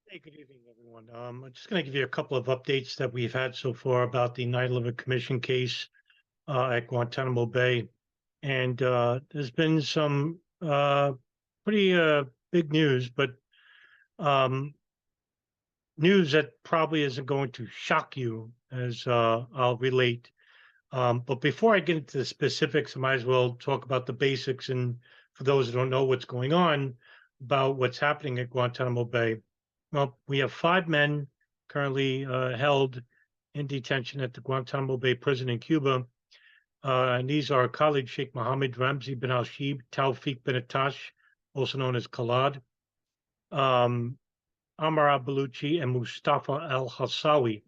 Hey, good evening, everyone. I'm just going to give you a couple of updates that we've had so far about the 9/11 Commission case at Guantanamo Bay. And there's been some pretty big news, but um, news that probably isn't going to shock you as I'll relate. But before I get into the specifics, I might as well talk about the basics. And for those who don't know what's going on about what's happening at Guantanamo Bay, well, we have 5 men currently held in detention at the Guantanamo Bay prison in Cuba. And these are Khalid Sheikh Muhammad, Ramzi bin al-Shib, Tawfiq bin Attash, also known as Khalad, um, Amar al-Baluchi, and Mustafa al-Hassawi.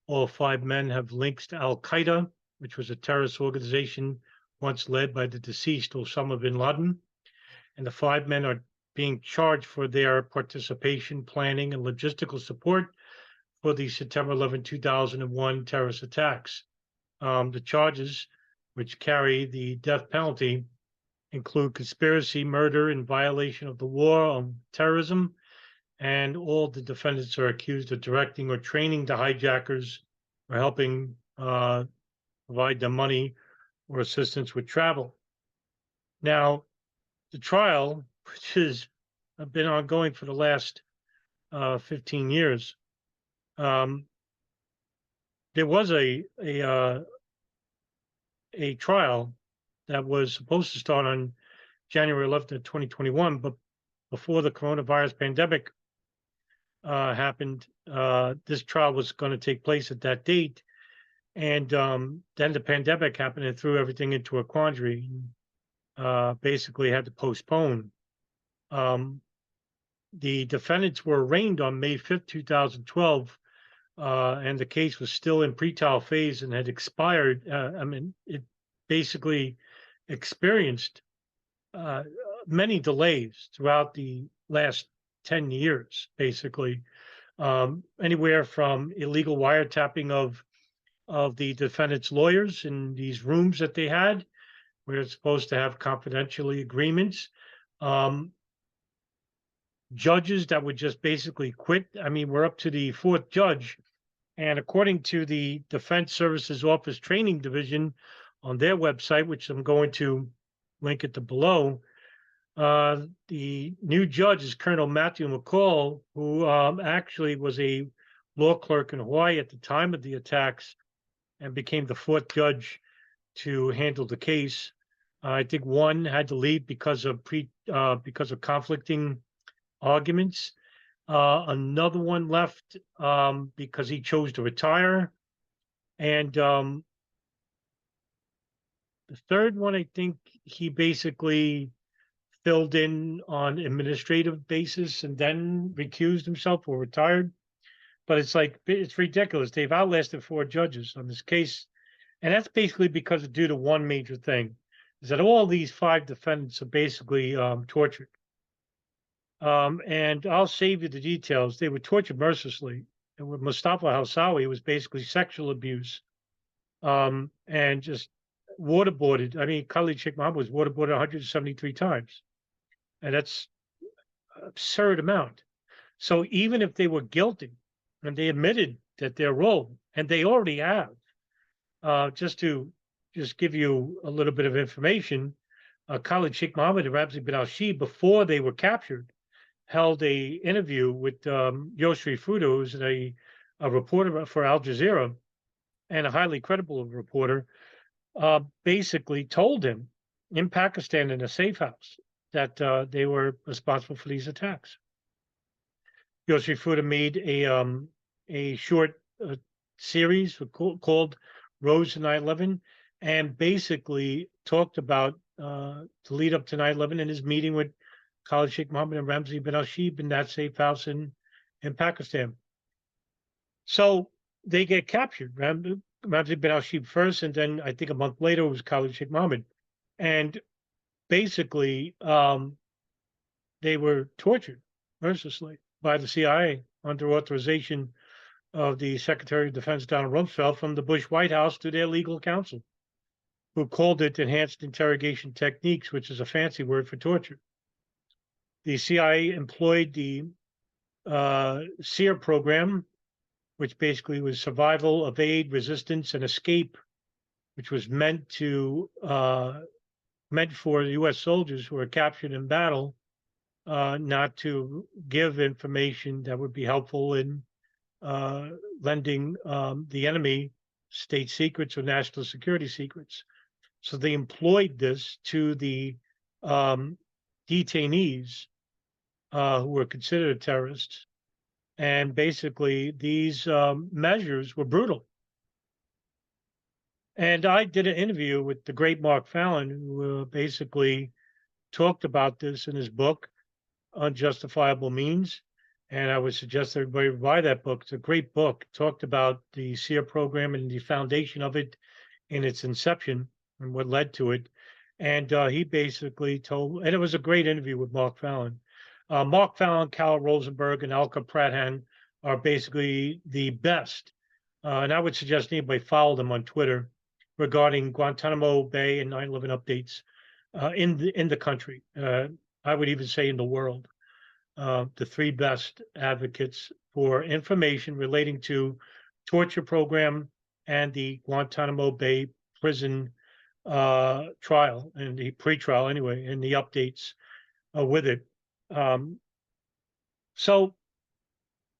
All 5 men have links to Al-Qaeda, which was a terrorist organization once led by the deceased Osama bin Laden. And the 5 men are being charged for their participation, planning, and logistical support for the September 11, 2001 terrorist attacks. The charges, which carry the death penalty, include conspiracy, murder, in violation of the war on terrorism, and all the defendants are accused of directing or training the hijackers or helping provide them money or assistance with travel. Now, the trial, which has been ongoing for the last 15 years, um, there was a trial that was supposed to start on January 11th of 2021, but before the coronavirus pandemic happened, this trial was going to take place at that date. And then the pandemic happened and threw everything into a quandary. Basically had to postpone. Um, the defendants were arraigned on May 5th, 2012, and the case was still in pretrial phase and had expired. It basically experienced uh, many delays throughout the last 10 years, basically. Anywhere from illegal wiretapping of the defendants' lawyers in these rooms that they had, where it's supposed to have confidentiality agreements. Um, Judges that would just basically quit. I mean, we're up to the fourth judge. And according to the Defense Services Office Training Division on their website, which I'm going to link at the below, the new judge is Colonel Matthew McCall, who actually was a law clerk in Hawaii at the time of the attacks and became the fourth judge to handle the case. I think one had to leave because of conflicting arguments. Another one left because he chose to retire, and the third one, I think he basically filled in on administrative basis and then recused himself or retired. But it's like it's ridiculous. They've outlasted 4 judges on this case, and that's basically because of due to one major thing: is that all these 5 defendants are basically tortured. And I'll save you the details. They were tortured mercilessly. And with Mustafa Hausawi, it was basically sexual abuse and just waterboarded. I mean, Khalid Sheikh Muhammad was waterboarded 173 times. And that's an absurd amount. So even if they were guilty and they admitted that they're wrong, and they already have, just to give you a little bit of information, Khalid Sheikh Muhammad and Ramzi bin al-Shib, before they were captured, held a interview with Yoshri Fudo, who's a reporter for Al Jazeera and a highly credible reporter, basically told him in Pakistan in a safe house that they were responsible for these attacks. Yoshri Fudo made a short series called Rose to 9/11 and basically talked about the lead up to 9/11 in his meeting with Khalid Sheikh Muhammad and Ramzi bin al-Shib in that safe house in Pakistan. So they get captured. Ramzi bin al-Shib first, and then I think a month later it was Khalid Sheikh Muhammad. And basically, they were tortured mercilessly by the CIA under authorization of the Secretary of Defense Donald Rumsfeld from the Bush White House to their legal counsel, who called it enhanced interrogation techniques, which is a fancy word for torture. The CIA employed the SEER program, which basically was survival, evade, resistance, and escape, which was meant for U.S. soldiers who were captured in battle, not to give information that would be helpful in lending the enemy state secrets or national security secrets. So they employed this to the detainees who were considered terrorists. And basically, these measures were brutal. And I did an interview with the great Mark Fallon, who basically talked about this in his book, Unjustifiable Means. And I would suggest everybody buy that book. It's a great book. It talked about the SEER program and the foundation of it in its inception and what led to it. And he basically told, and it was a great interview with Mark Fallon. Mark Fallon, Cal Rosenberg, and Alka Pradhan are basically the best. And I would suggest anybody follow them on Twitter regarding Guantanamo Bay and 9/11 updates in the country. I would even say in the world. The three best advocates for information relating to torture program and the Guantanamo Bay prison trial and the pre-trial anyway, and the updates with it. So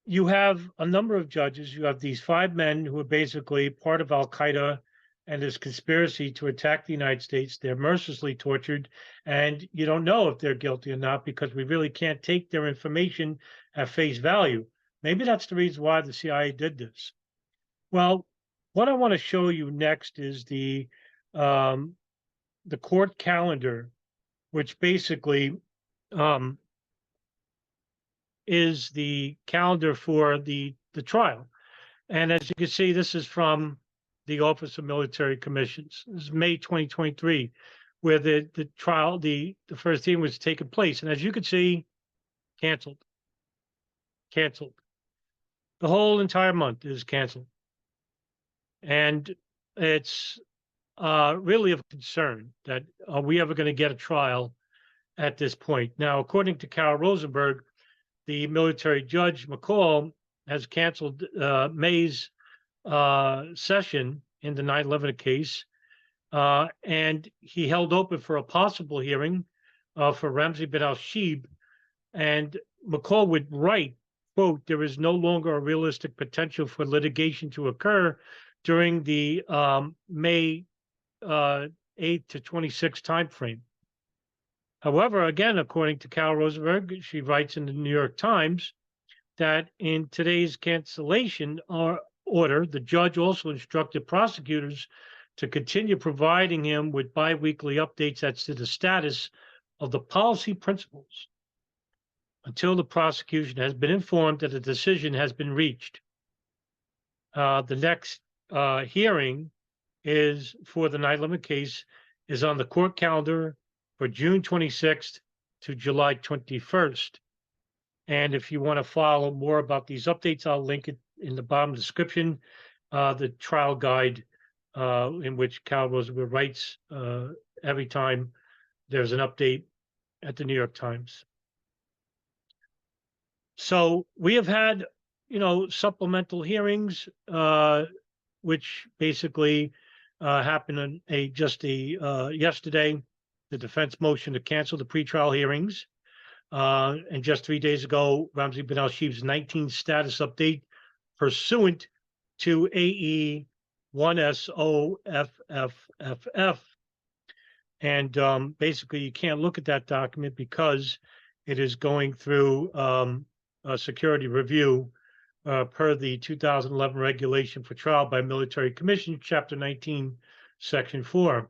you have a number of judges. You have these 5 men who are basically part of Al-Qaeda and this conspiracy to attack the United States. They're mercilessly tortured, and you don't know if they're guilty or not because we really can't take their information at face value. Maybe that's the reason why the CIA did this. Well, what I want to show you next is the court calendar, which basically is the calendar for the trial. And as you can see, this is from the Office of Military Commissions. This is May 2023, where the trial, the first hearing was taking place. And as you can see, canceled. The whole entire month is canceled. And it's really of concern that are we ever going to get a trial at this point? Now, according to Carol Rosenberg, the military judge, McCall, has canceled May's session in the 9/11 case, and he held open for a possible hearing for Ramzi bin al-Shibh. And McCall would write, quote, "There is no longer a realistic potential for litigation to occur during the May 8 to 26 timeframe." However, again, according to Carol Rosenberg, she writes in the New York Times that in today's cancellation order, the judge also instructed prosecutors to continue providing him with biweekly updates as to the status of the policy principles until the prosecution has been informed that a decision has been reached. The next hearing is for the 9/11 case is on the court calendar for June 26th to July 21st. And if you want to follow more about these updates, I'll link it in the bottom description, the trial guide in which Cal Rosenberg writes every time there's an update at the New York Times. So we have had, supplemental hearings, which basically happened on yesterday, the defense motion to cancel the pretrial hearings. And just 3 days ago, Ramzi bin al-Shibh's 19 status update pursuant to AE 1SOFFF. And basically, you can't look at that document because it is going through a security review per the 2011 regulation for trial by military commission, Chapter 19, Section 4.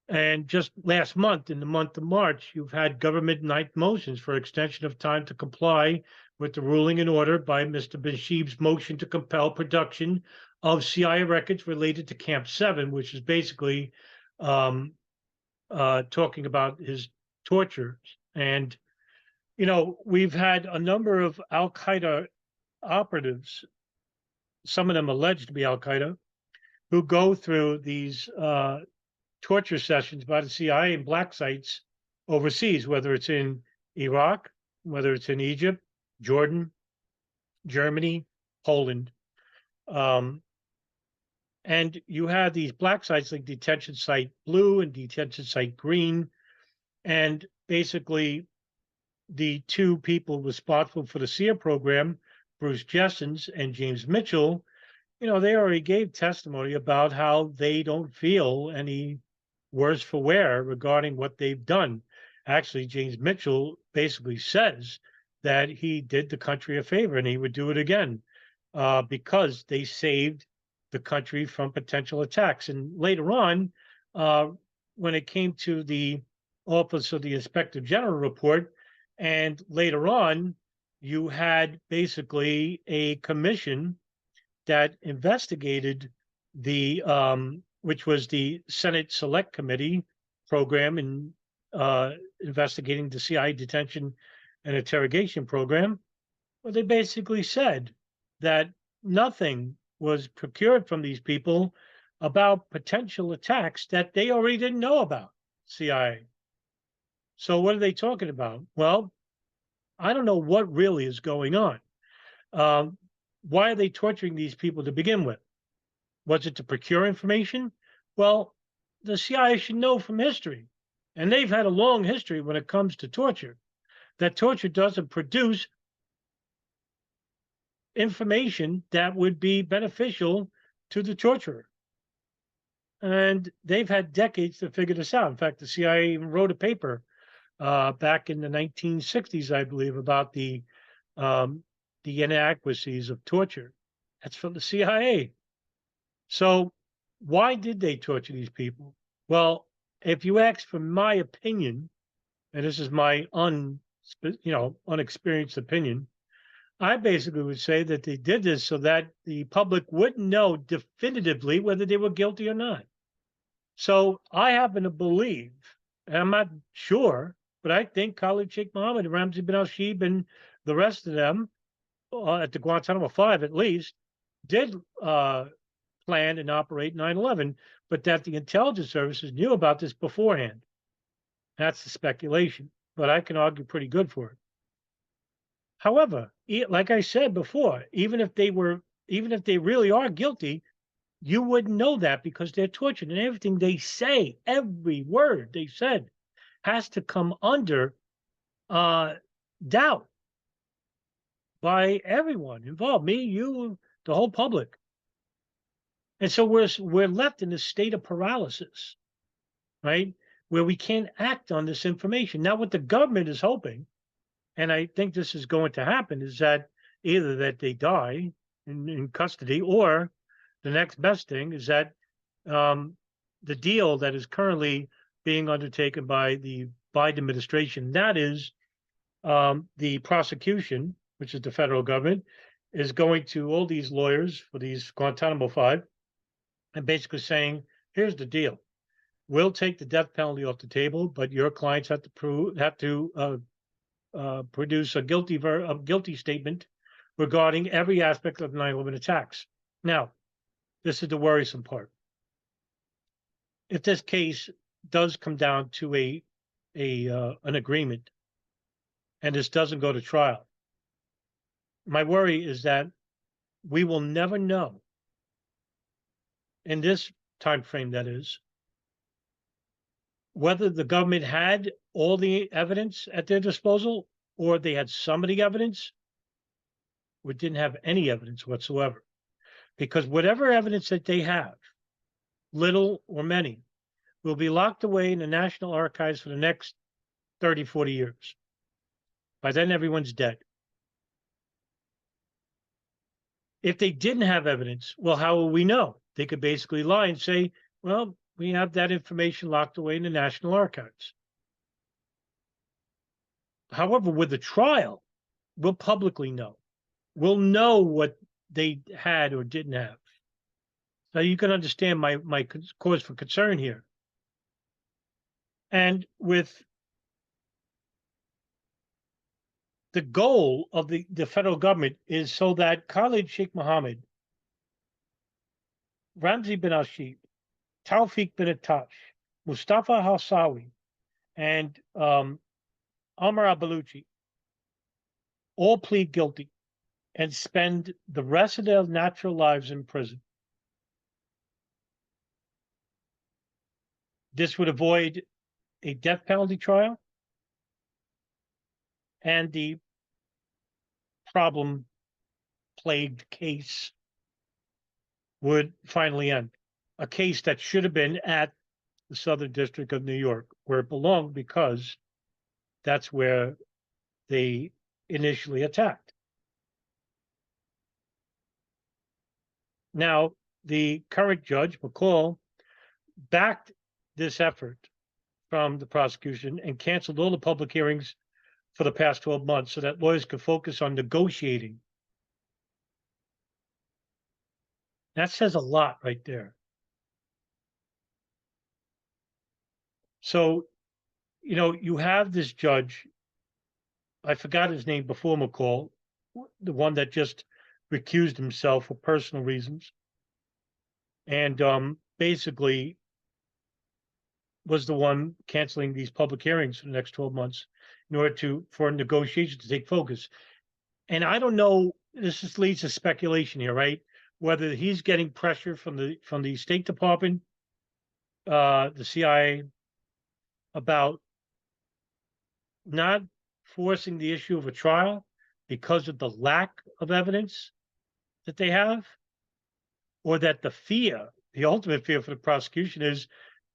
And just last month, in the month of March, you've had government night motions for extension of time to comply with the ruling and order by Mr. bin Shibh's motion to compel production of CIA records related to Camp 7, which is basically talking about his tortures. And, we've had a number of Al-Qaeda operatives, some of them alleged to be Al-Qaeda, who go through these torture sessions by the CIA in black sites overseas, whether it's in Iraq, whether it's in Egypt, Jordan, Germany, Poland. Um, and you had these black sites like detention site blue and detention site green. And basically, the two people responsible for the SEER program, Bruce Jessens and James Mitchell, they already gave testimony about how they don't feel any worse for wear regarding what they've done. Actually, James Mitchell basically says that he did the country a favor and he would do it again because they saved the country from potential attacks. And later on, uh, when it came to the Office of the Inspector General report, and later on, you had basically a commission that investigated which was the Senate Select Committee program in investigating the CIA detention and interrogation program. Well, they basically said that nothing was procured from these people about potential attacks that they already didn't know about, CIA. So what are they talking about? Well, I don't know what really is going on. Why are they torturing these people to begin with? Was it to procure information? Well, the CIA should know from history, and they've had a long history when it comes to torture, that torture doesn't produce information that would be beneficial to the torturer. And they've had decades to figure this out. In fact, the CIA even wrote a paper back in the 1960s, I believe, about the inadequacies of torture. That's from the CIA. So why did they torture these people? Well, if you ask for my opinion, and this is my unexperienced opinion, I basically would say that they did this so that the public wouldn't know definitively whether they were guilty or not. So I happen to believe, and I'm not sure, but I think Khalid Sheikh Muhammad, Ramzi bin al-Shibh, and the rest of them at the Guantanamo 5 at least did plan and operate 9/11, but that the intelligence services knew about this beforehand. That's the speculation, but I can argue pretty good for it. However, like I said before, even if they really are guilty, you wouldn't know that because they're tortured, and everything they say, every word they said, has to come under doubt by everyone involved, me, you, the whole public. And so we're left in a state of paralysis, right? Where we can't act on this information. Now, what the government is hoping, and I think this is going to happen, is that either that they die in custody, or the next best thing is that the deal that is currently being undertaken by the Biden administration, that is the prosecution, which is the federal government, is going to all these lawyers for these Guantanamo 5 and basically saying, here's the deal. We'll take the death penalty off the table, but your clients have to produce a guilty statement regarding every aspect of the 9/11 attacks. Now, this is the worrisome part. If this case does come down to an agreement, and this doesn't go to trial, my worry is that we will never know, in this time frame that is, whether the government had all the evidence at their disposal, or they had some of the evidence, or didn't have any evidence whatsoever. Because whatever evidence that they have, little or many, will be locked away in the National Archives for the next 30, 40 years. By then, everyone's dead. If they didn't have evidence, well, how will we know? They could basically lie and say, well, we have that information locked away in the National Archives. However, with the trial, we'll publicly know. We'll know what they had or didn't have. So you can understand my cause for concern here. And with the goal of the federal government is so that Khalid Sheikh Muhammad, Ramzi bin al-Shibh, Tawfiq bin Attash, Mustafa Hawsawi, and Omar al-Baluchi all plead guilty and spend the rest of their natural lives in prison. This would avoid a death penalty trial and the problem plagued case would finally end. A case that should have been at the Southern District of New York, where it belonged, because that's where they initially attacked. Now, the current judge, McCall, backed this effort from the prosecution and canceled all the public hearings for the past 12 months so that lawyers could focus on negotiating. That says a lot right there. So, you have this judge, I forgot his name before McCall, the one that just recused himself for personal reasons, and basically was the one canceling these public hearings for the next 12 months in order for negotiations to take focus. And I don't know, this just leads to speculation here, right? Whether he's getting pressure from the State Department, the CIA, about not forcing the issue of a trial because of the lack of evidence that they have, or that the ultimate fear for the prosecution is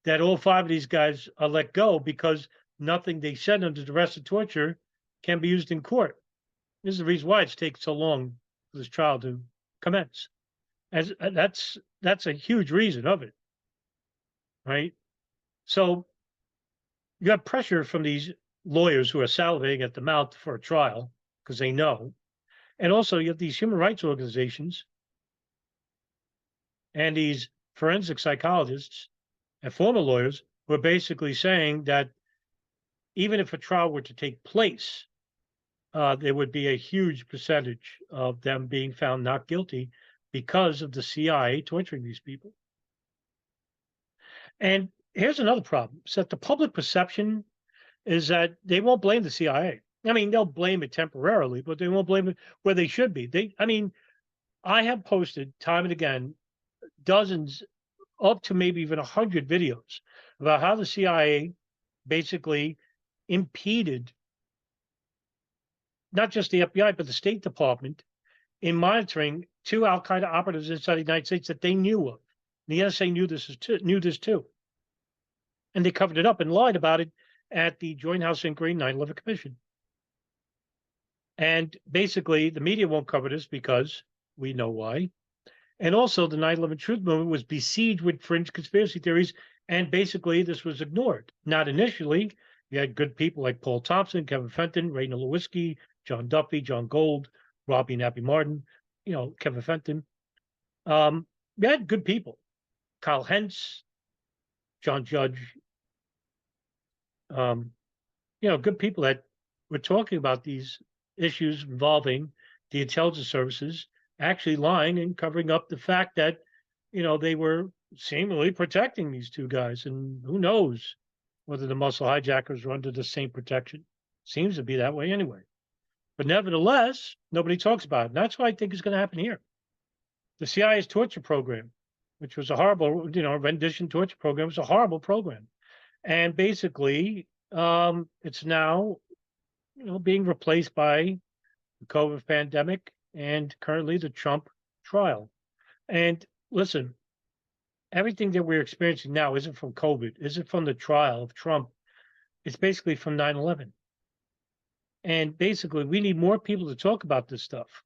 that all 5 of these guys are let go because nothing they said under duress of torture can be used in court. This is the reason why it's taken so long for this trial to commence. As that's a huge reason of it, right? So you have pressure from these lawyers who are salivating at the mouth for a trial because they know, and also you have these human rights organizations and these forensic psychologists and former lawyers who are basically saying that even if a trial were to take place, there would be a huge percentage of them being found not guilty because of the CIA torturing these people. And here's another problem: is that the public perception is that they won't blame the CIA. I mean, they'll blame it temporarily, but they won't blame it where they should be. I have posted time and again dozens, up to maybe even 100 videos about how the CIA basically impeded not just the FBI, but the State Department in monitoring 2 Al-Qaeda operatives inside the United States that they knew of. The NSA knew this too. And they covered it up and lied about it at the Joint House Inquiry 9/11 Commission. And basically, the media won't cover this because we know why. And also, the 9/11 Truth Movement was besieged with fringe conspiracy theories, and basically, this was ignored. Not initially. You had good people like Paul Thompson, Kevin Fenton, Ray Nowolski, John Duffy, John Gold, Robbie and Abby Martin, Kevin Fenton. We had good people. Kyle Hentz, John Judge, good people that were talking about these issues involving the intelligence services actually lying and covering up the fact that, they were seemingly protecting these 2 guys. And who knows whether the muscle hijackers were under the same protection. Seems to be that way anyway. But nevertheless, nobody talks about it. And that's what I think is going to happen here. The CIA's torture program, which was a horrible, rendition torture program, was a horrible program. And basically, it's now, being replaced by the COVID pandemic and currently the Trump trial. And listen, everything that we're experiencing now isn't from COVID, isn't from the trial of Trump. It's basically from 9/11. And basically, we need more people to talk about this stuff.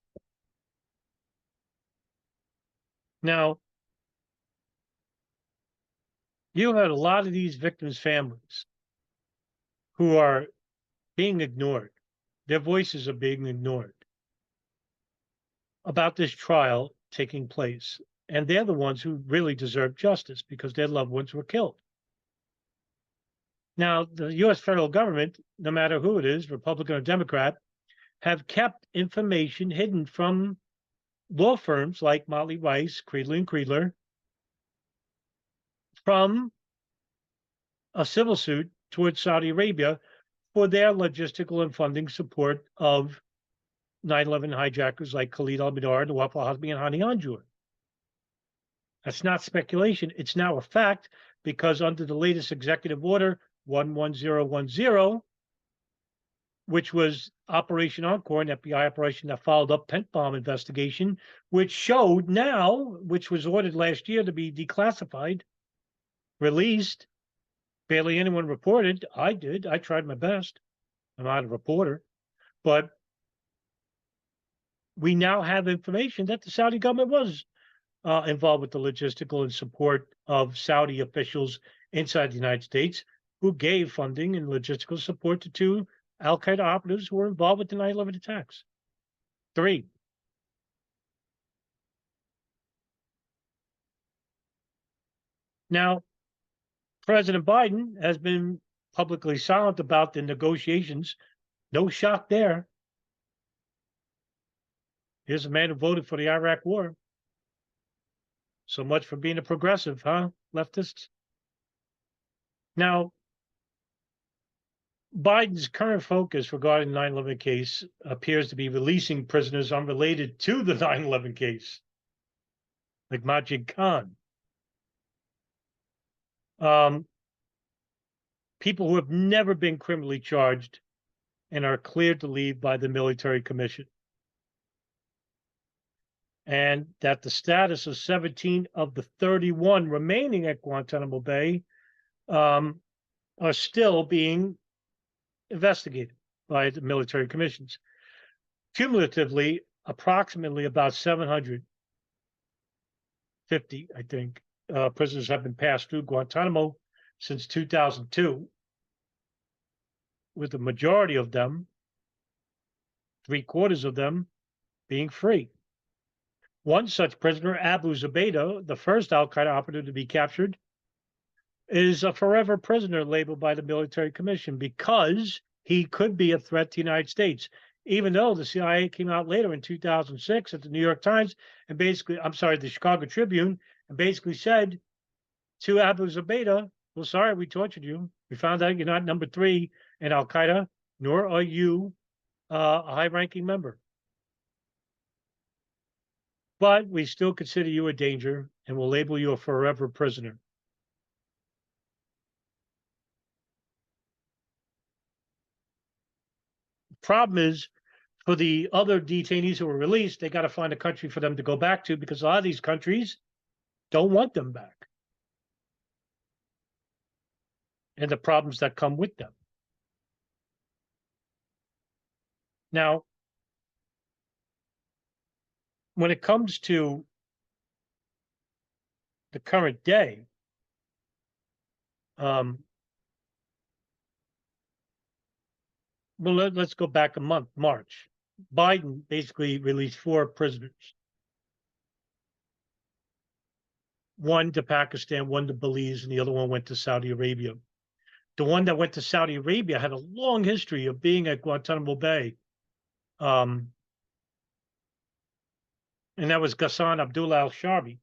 Now, you had a lot of these victims' families who are being ignored. Their voices are being ignored about this trial taking place. And they're the ones who really deserve justice because their loved ones were killed. Now, the U.S. federal government, no matter who it is, Republican or Democrat, have kept information hidden from law firms like Motley Weiss, Creedley and Creedler, from a civil suit towards Saudi Arabia for their logistical and funding support of 9/11 hijackers like Khalid al-Mihdhar, Nawaf al-Hazmi, and Hani Anjur. That's not speculation. It's now a fact because under the latest executive order 11010, which was Operation Encore, an FBI operation that followed up Pent Bomb investigation, which showed now, which was ordered last year to be declassified, released. Barely anyone reported. I did. I tried my best. I'm not a reporter. But we now have information that the Saudi government was involved with the logistical and support of Saudi officials inside the United States who gave funding and logistical support to two al-Qaeda operatives who were involved with the 9/11 attacks. 3. Now, President Biden has been publicly silent about the negotiations. No shock there. Here's a man who voted for the Iraq War. So much for being a progressive, huh, leftists? Now, Biden's current focus regarding the 9/11 case appears to be releasing prisoners unrelated to the 9/11 case, like Majid Khan. People who have never been criminally charged and are cleared to leave by the military commission. And that the status of 17 of the 31 remaining at Guantanamo Bay are still being investigated by the military commissions. Cumulatively, approximately about 750, I think, prisoners have been passed through Guantanamo since 2002, with the majority of them, 3/4 of them, being free. One such prisoner, Abu Zubaydah, the first al-Qaeda operative to be captured, is a forever prisoner labeled by the military commission because he could be a threat to the United States, even though the CIA came out later in 2006 at the New York Times and basically, the Chicago Tribune, and basically said to Abu Zubaydah, well, sorry, we tortured you. We found out you're not number 3 in al-Qaeda, nor are you a high-ranking member. But we still consider you a danger and will label you a forever prisoner. The problem is, for the other detainees who were released, they got to find a country for them to go back to because a lot of these countries don't want them back. And the problems that come with them. Now, when it comes to the current day, well, let's go back a month, March. Biden basically released 4 prisoners. 1 to Pakistan, 1 to Belize, and the other one went to Saudi Arabia. The one that went to Saudi Arabia had a long history of being at Guantanamo Bay. And that was Ghassan Abdullah al-Sharbi.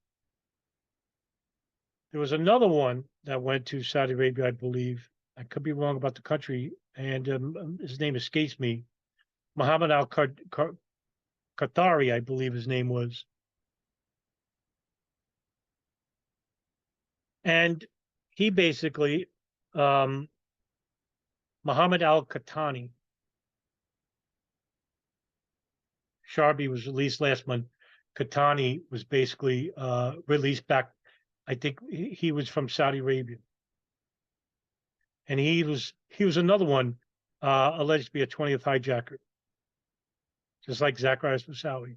There was another one that went to Saudi Arabia, I believe. I could be wrong about the country, and his name escapes me. Muhammad al-Qatari, I believe his name was. And he basically, Muhammad al-Qatani, Sharbi was released last month. Qatani was basically released back. I think he was from Saudi Arabia. And he was another one alleged to be a 20th hijacker, just like Zacharias Moussaoui.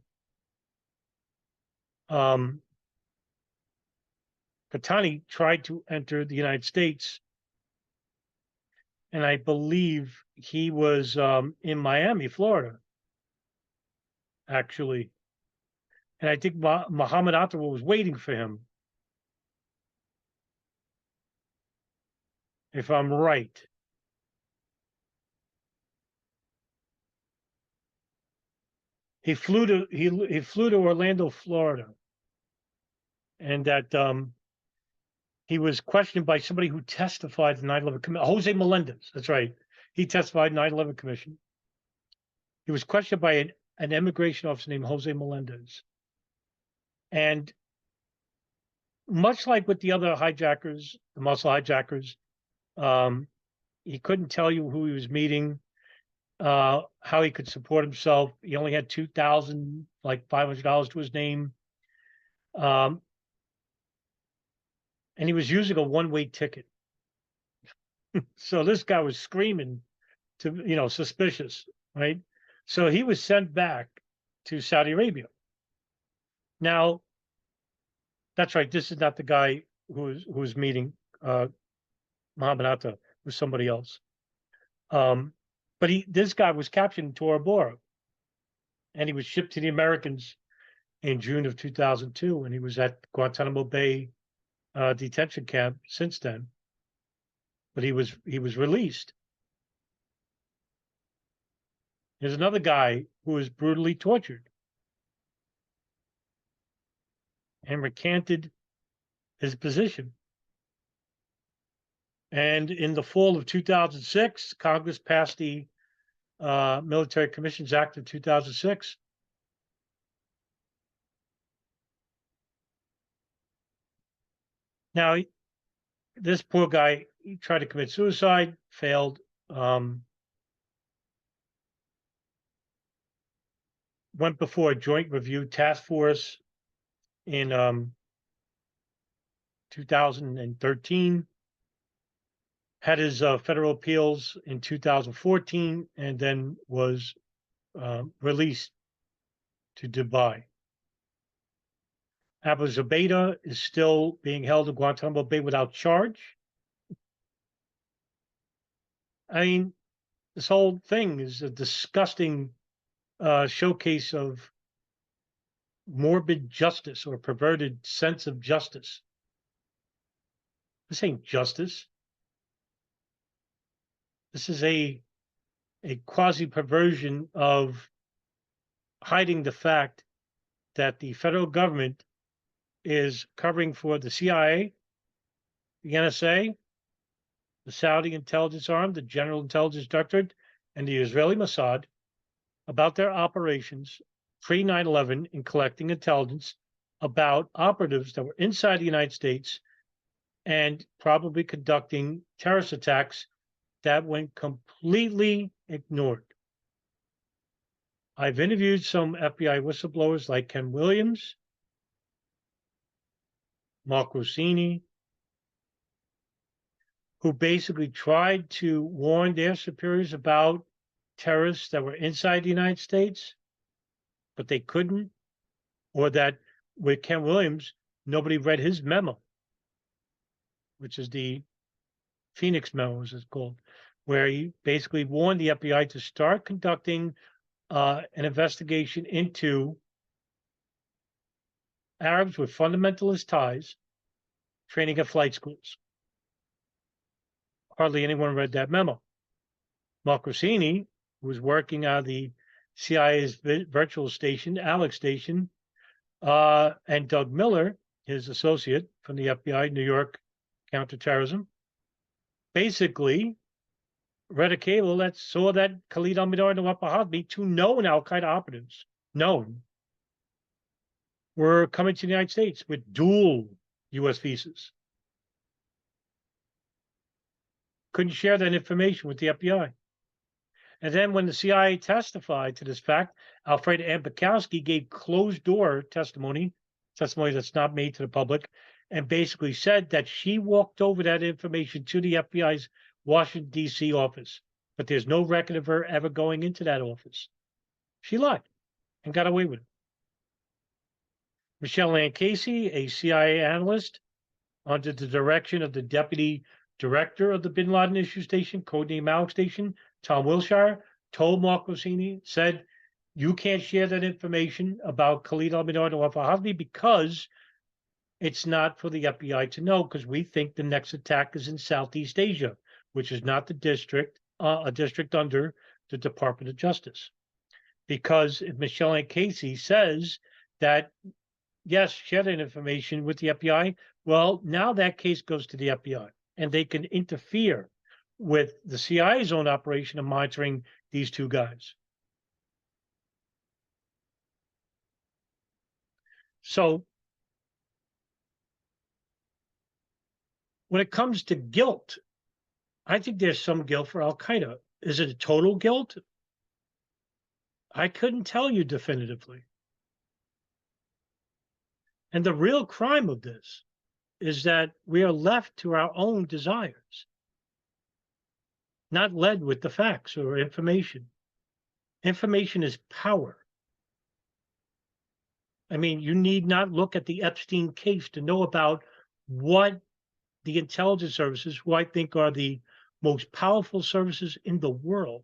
Qatani tried to enter the United States, and I believe he was in Miami, Florida, actually. And I think Muhammad Attawa was waiting for him, if I'm right. He flew to Orlando, Florida, and that he was questioned by somebody who testified in the 9/11 commission. Jose Melendez, that's right. He testified in the 9/11 commission. He was questioned by an immigration officer named Jose Melendez. And much like with the other hijackers, the muscle hijackers, he couldn't tell you who he was meeting, how he could support himself. He only had $2,500 to his name. And he was using a one-way ticket. So this guy was screaming to, suspicious, right? So he was sent back to Saudi Arabia. Now, that's right. This is not the guy who was meeting Muhammad Atta, was somebody else. But this guy was captured in Tora Bora, and he was shipped to the Americans in June of 2002, and he was at Guantanamo Bay detention camp since then. But he was released. There's another guy who was brutally tortured and recanted his position. And in the fall of 2006, Congress passed the Military Commissions Act of 2006. Now, this poor guy, he tried to commit suicide, failed. Went before a joint review task force in 2013. Had his federal appeals in 2014, and then was released to Dubai. Abu Zubaydah is still being held in Guantanamo Bay without charge. I mean, this whole thing is a disgusting showcase of morbid justice or perverted sense of justice. This ain't justice. This is a quasi-perversion of hiding the fact that the federal government is covering for the CIA, the NSA, the Saudi intelligence arm, the General Intelligence Directorate, and the Israeli Mossad about their operations pre-9/11 in collecting intelligence about operatives that were inside the United States and probably conducting terrorist attacks that went completely ignored. I've interviewed some FBI whistleblowers like Ken Williams, Mark Rossini, who basically tried to warn their superiors about terrorists that were inside the United States, but they couldn't, or that with Ken Williams, nobody read his memo, which is the Phoenix memo, as it's called, where he basically warned the FBI to start conducting an investigation into Arabs with fundamentalist ties training at flight schools. Hardly anyone read that memo. Mark Rossini, who was working out of the CIA's virtual station, Alex station, and Doug Miller, his associate from the FBI, New York Counterterrorism, basically read a cable that saw that Khalid al-Mihdhar and Nawaf al-Hazmi, two known al-Qaeda operatives, were coming to the United States with dual U.S. visas. Couldn't share that information with the FBI. And then when the CIA testified to this fact, Alfreda Ann Bukowski gave closed-door testimony that's not made to the public, and basically said that she walked over that information to the FBI's Washington, D.C. office, but there's no record of her ever going into that office. She lied and got away with it. Michelle Ann Casey, a CIA analyst under the direction of the deputy director of the Bin Laden Issue Station, codename Alex Station, Tom Wilshire, told Mark Rossini, said, you can't share that information about Khalid al-Mihdhar and Nawaf al-Hazmi because it's not for the FBI to know, because we think the next attack is in Southeast Asia, which is not the district, a district under the Department of Justice. Because if Michelle Ann Casey says that, yes, share that information with the FBI, well, now that case goes to the FBI, and they can interfere with the CIA's own operation of monitoring these two guys. So when it comes to guilt, I think there's some guilt for Al Qaeda. Is it a total guilt? I couldn't tell you definitively. And the real crime of this is that we are left to our own desires, not led with the facts or information. Information is power. I mean, you need not look at the Epstein case to know about what the intelligence services, who I think are the most powerful services in the world,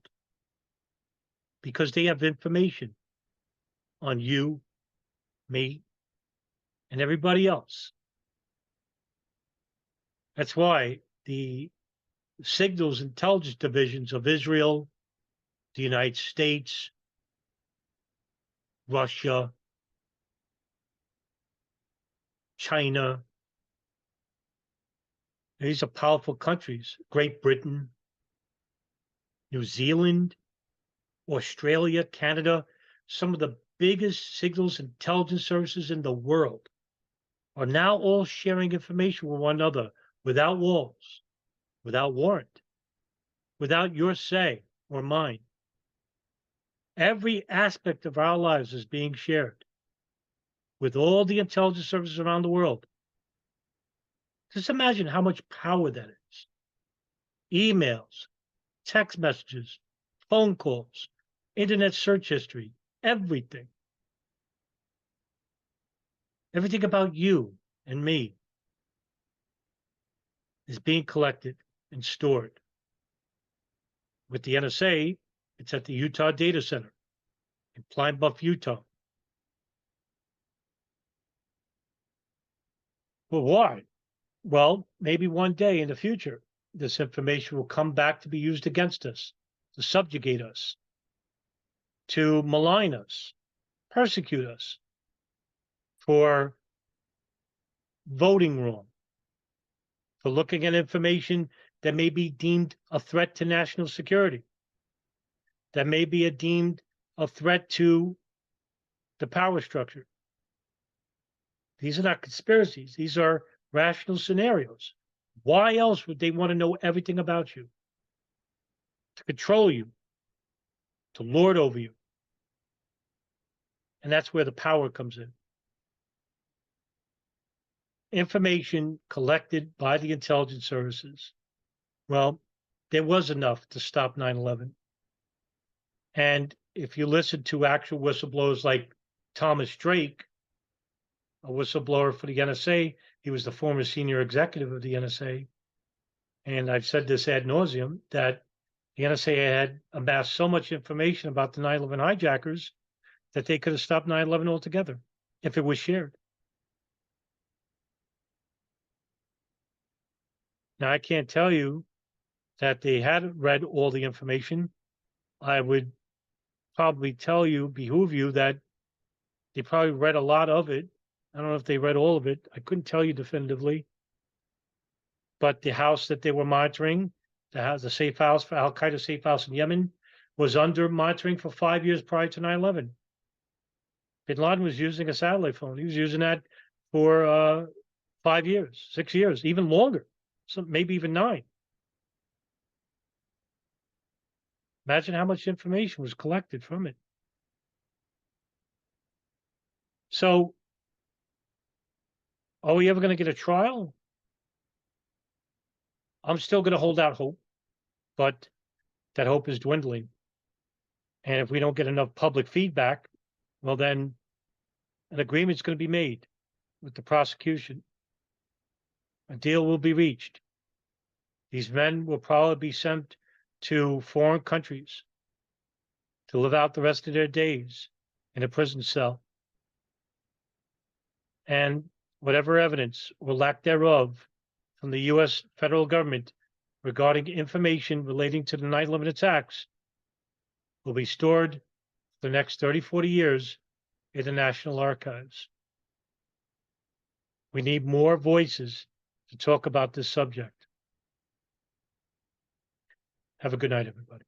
because they have information on you, me, and everybody else. That's why the signals intelligence divisions of Israel, the United States, Russia, China, these are powerful countries. Great Britain, New Zealand, Australia, Canada, some of the biggest signals intelligence services in the world are now all sharing information with one another without walls, without warrant, without your say or mine. Every aspect of our lives is being shared with all the intelligence services around the world. Just imagine how much power that is. Emails, text messages, phone calls, internet search history, everything. Everything about you and me is being collected and stored. With the NSA, it's at the Utah Data Center in Pine Bluff, Utah. Well, why? Well, maybe one day in the future, this information will come back to be used against us, to subjugate us, to malign us, persecute us for voting wrong, for looking at information that may be deemed a threat to national security, that may be deemed a threat to the power structure. These are not conspiracies. These are rational scenarios. Why else would they want to know everything about you? To control you, to lord over you. And that's where the power comes in. Information collected by the intelligence services. Well, there was enough to stop 9/11. And if you listen to actual whistleblowers like Thomas Drake, a whistleblower for the NSA, he was the former senior executive of the NSA. And I've said this ad nauseum, that the NSA had amassed so much information about the 9/11 hijackers that they could have stopped 9/11 altogether if it was shared. Now, I can't tell you that they had read all the information. I would probably behoove you that they probably read a lot of it. I don't know if they read all of it. I couldn't tell you definitively. But the house that they were monitoring, the safe house for Al Qaeda safe house in Yemen, was under monitoring for 5 years prior to 9/11. Bin Laden was using a satellite phone. He was using that for 5 years, 6 years, even longer, so maybe even 9. Imagine how much information was collected from it. So, are we ever going to get a trial? I'm still going to hold out hope, but that hope is dwindling. And if we don't get enough public feedback, well, then an agreement's going to be made with the prosecution. A deal will be reached. These men will probably be sent to foreign countries to live out the rest of their days in a prison cell. And whatever evidence or lack thereof from the U.S. federal government regarding information relating to the 9/11 attacks will be stored for the next 30, 40 years in the National Archives. We need more voices to talk about this subject. Have a good night, everybody.